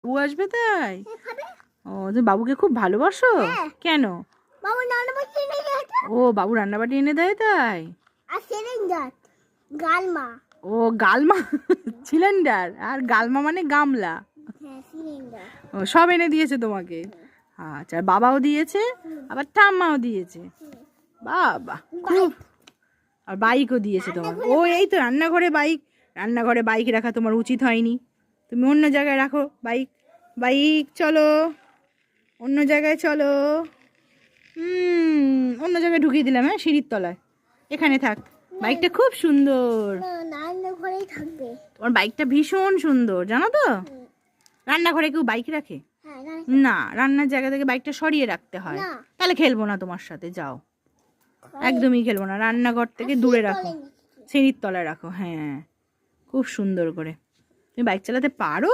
ও আসবে তাই? ও তুমি বাবুকে খুব ভালোবাসো? কেন? ও বাবু রান্নাবাটি এনে দেয় তাই? গালমা। ও গালমা সিলিন্ডার আর গালমা মানে গামলা। ও সব এনে দিয়েছে তোমাকে? আচ্ছা, বাবাও দিয়েছে আবার ঠাম্মাও দিয়েছে। বাবা খুব। আর বাইকও দিয়েছে তোমাকে? ও এই তো রান্নাঘরে বাইক রাখা তোমার উচিত হয়নি, তুমি অন্য জায়গায় রাখো বাইক। বাইক চলো, অন্য জায়গায় চলো। অন্য জায়গায় ঢুকিয়ে দিলাম। হ্যাঁ, সিঁড়ির তলায়। এখানে থাক, বাইকটা খুব সুন্দর। রান্নাঘরেই থাকবে। তোমার বাইকটা ভীষণ সুন্দর, জানো তো? রান্নাঘরে কেউ বাইক রাখে? না, রান্নার জায়গা থেকে বাইকটা সরিয়ে রাখতে হয়। তাহলে খেলবো না তোমার সাথে, যাও। একদমই খেলবো না, রান্নাঘর থেকে দূরে রাখো, সিঁড়ির তলায় রাখো। হ্যাঁ, খুব সুন্দর করে। তুমি বাইক চালাতে পারো?